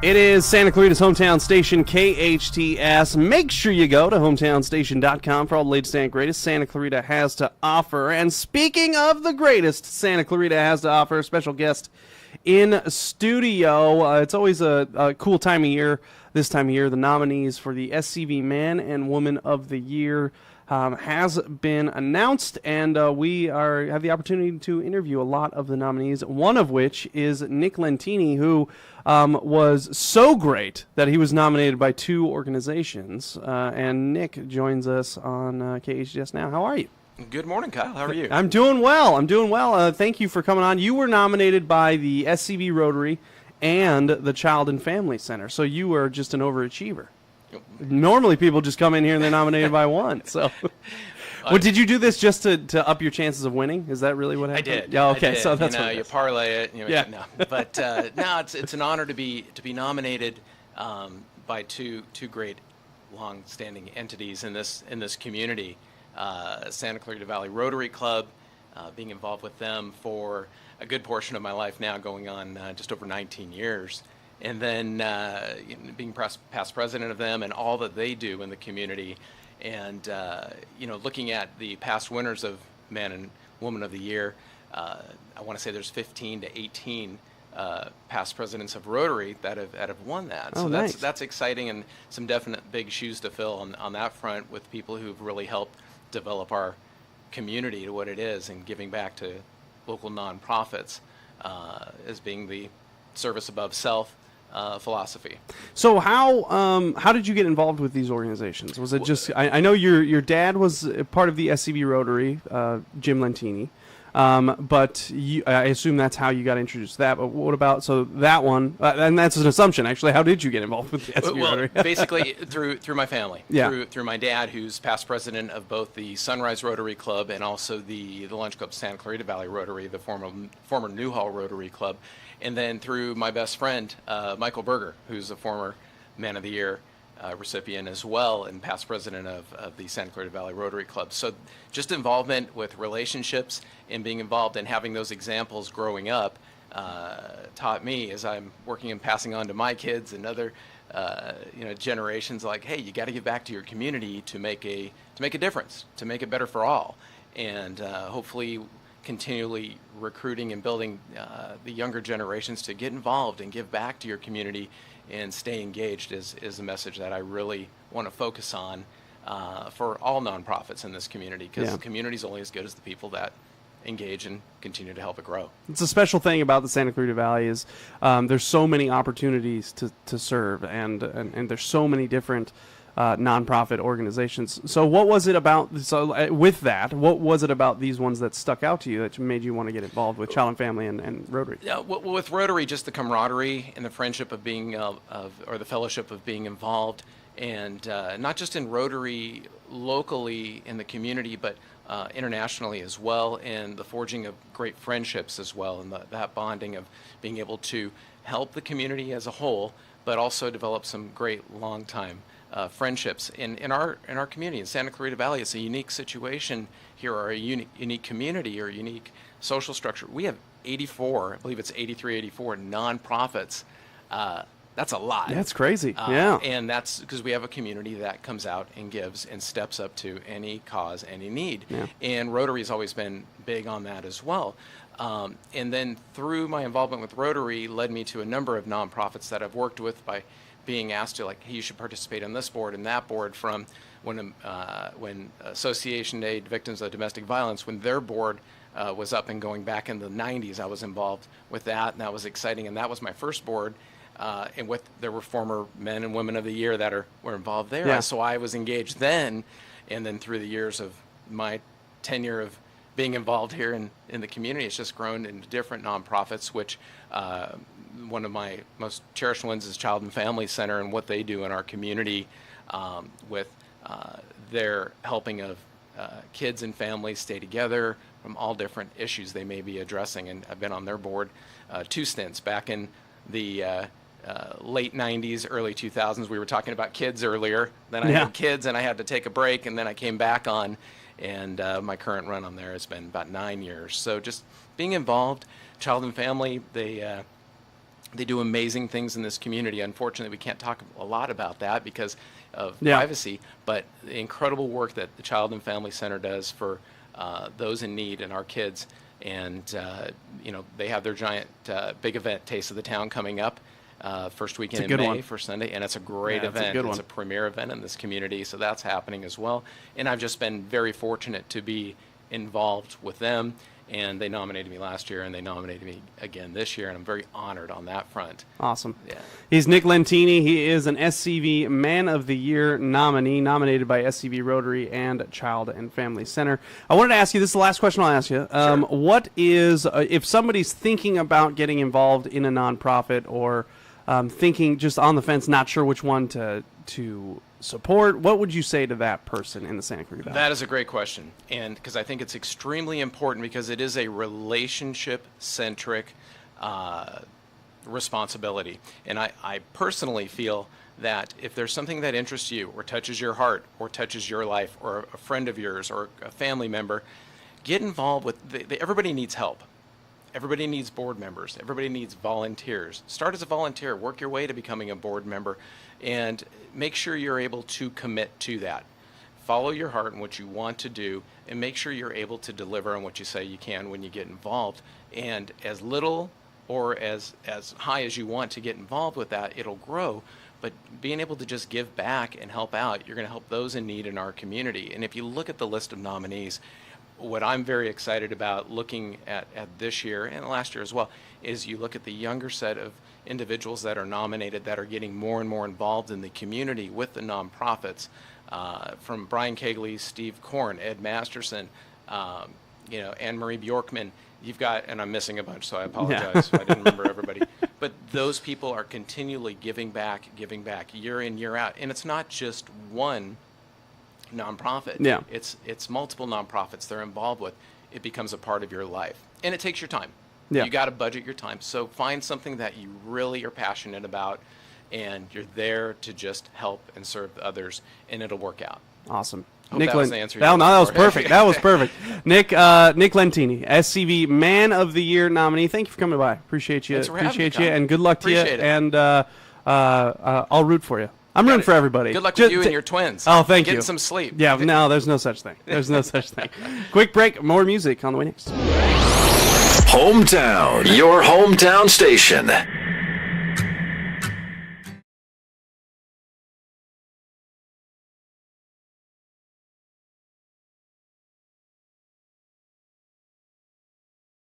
It is Santa Clarita's hometown station, KHTS. Make sure you go to hometownstation.com for all the latest and greatest Santa Clarita has to offer. And speaking of the greatest Santa Clarita has to offer, a special guest in studio. It's always a cool time of year. This time of year, the nominees for the SCV Man and Woman of the Year has been announced, and we have the opportunity to interview a lot of the nominees, one of which is Nick Lentini, who was so great that he was nominated by 2 organizations. And Nick joins us on KHTS now. How are you? Good morning, Kyle. How are you? I'm doing well. Thank you for coming on. You were nominated by the SCV Rotary and the Child and Family Center, so you were just an overachiever. Normally people just come in here and they're nominated by one. So, did you do this just to up your chances of winning? Is that really what happened? I did. Yeah. Okay. I did. So that's what you parlay it. Yeah. No. But no, it's an honor to be nominated by two great long-standing entities in this community. Santa Clarita Valley Rotary Club, being involved with them for a good portion of my life now, going on just over 19 years. And then being past president of them and all that they do in the community, and looking at the past winners of Man and Woman of the Year, I want to say there's 15 to 18 past presidents of Rotary that have won that. Oh, so nice. that's exciting, and some definite big shoes to fill on that front with people who've really helped develop our community to what it is, and giving back to local nonprofits as being the service above self philosophy. So how did you get involved with these organizations? Was it just I know your dad was part of the SCV Rotary, Jim Lentini, but I assume that's how you got introduced to that. But what about that one? And that's an assumption, actually. How did you get involved with the SCV Rotary? Basically through my family. Yeah. Through my dad, who's past president of both the Sunrise Rotary Club and also the Lunch Club Santa Clarita Valley Rotary, the former Newhall Rotary Club. And then through my best friend, Michael Berger, who's a former Man of the Year recipient as well, and past president of the Santa Clarita Valley Rotary Club. So just involvement with relationships and being involved and having those examples growing up taught me, as I'm working and passing on to my kids and other generations, like, hey, you got to give back to your community to make a difference, to make it better for all. And hopefully continually recruiting and building the younger generations to get involved and give back to your community and stay engaged is a message that I really want to focus on for all nonprofits in this community, because the community is only as good as the people that engage and continue to help it grow. It's a special thing about the Santa Clarita Valley is there's so many opportunities to serve, and there's so many different nonprofit organizations. So what was it about? What was it about these ones that stuck out to you that made you want to get involved with Child and Family and Rotary? Yeah, with Rotary, just the camaraderie and the friendship of being or the fellowship of being involved, and not just in Rotary locally in the community, but internationally as well, and the forging of great friendships as well, and that bonding of being able to help the community as a whole, but also develop some great long-time friendships in our community in Santa Clarita Valley. It's a unique situation here, or a unique community, or a unique social structure. We have 84, I believe it's 84 nonprofits. That's a lot. That's crazy. Yeah. And that's because we have a community that comes out and gives and steps up to any cause, any need. Yeah. And Rotary has always been big on that as well. And then through my involvement with Rotary led me to a number of nonprofits that I've worked with by being asked to, like, hey, you should participate on this board and that board, from when Association Aid Victims of Domestic Violence, when their board was up and going back in the 90s, I was involved with that, and that was exciting, and that was my first board. And there were former Men and Women of the Year that were involved there. Yeah. So I was engaged then, and then through the years of my tenure of being involved here in the community, it's just grown into different nonprofits, which one of my most cherished ones is Child and Family Center, and what they do in our community with their helping of kids and families stay together from all different issues they may be addressing. And I've been on their board 2 stints back in the late 90s, early 2000s. We were talking about kids earlier. Then I had kids and I had to take a break, and then I came back on, and my current run on there has been about 9 years. So just being involved. Child and Family, they They do amazing things in this community. Unfortunately, we can't talk a lot about that because of Yeah. privacy, but the incredible work that the Child and Family Center does for those in need and our kids. And, they have their giant big event, Taste of the Town, coming up first weekend in May for Sunday. And it's a great event. It's a premier event in this community, so that's happening as well. And I've just been very fortunate to be involved with them. And they nominated me last year, and they nominated me again this year, and I'm very honored on that front. Awesome. Yeah. He's Nick Lentini. He is an SCV Man of the Year nominee, nominated by SCV Rotary and Child and Family Center. I wanted to ask you, this is the last question I'll ask you. Sure. What is, if somebody's thinking about getting involved in a nonprofit or thinking just on the fence, not sure which one to support, what would you say to that person in the Santa Clarita Valley? That is a great question, and because I think it's extremely important, because it is a relationship-centric responsibility. And I personally feel that if there's something that interests you or touches your heart or touches your life or a friend of yours or a family member, get involved with, everybody needs help. Everybody needs board members. Everybody needs volunteers. Start as a volunteer. Work your way to becoming a board member, and make sure you're able to commit to that. Follow your heart and what you want to do, and make sure you're able to deliver on what you say you can when you get involved. And as little or as high as you want to get involved with that, it'll grow. But being able to just give back and help out, you're going to help those in need in our community. And if you look at the list of nominees, what I'm very excited about looking at this year and last year as well is you look at the younger set of individuals that are nominated that are getting more and more involved in the community with the nonprofits, from Brian Kegley, Steve Korn, Ed Masterson, Anne Marie Bjorkman. You've got, and I'm missing a bunch, so I apologize if I didn't remember everybody. But those people are continually giving back year in, year out. And it's not just one nonprofit. Yeah. It's multiple nonprofits they're involved with. It becomes a part of your life, and it takes your time. Yeah. You got to budget your time. So find something that you really are passionate about, and you're there to just help and serve others, and it'll work out. Awesum. Hope Nick that was the answer. That was perfect. That was perfect. Nick Lentini, SCV Man of the Year nominee. Thank you for coming by. Appreciate you. Thanks for having me, Appreciate you, Tom. and good luck to you. Appreciate it. And I'll root for you. I'm rooting for everybody. Good luck with you and your twins. Oh, thank you. Getting some sleep. Yeah, no, there's no such thing. There's no such thing. Quick break. More music on the way next. Hometown, your hometown station.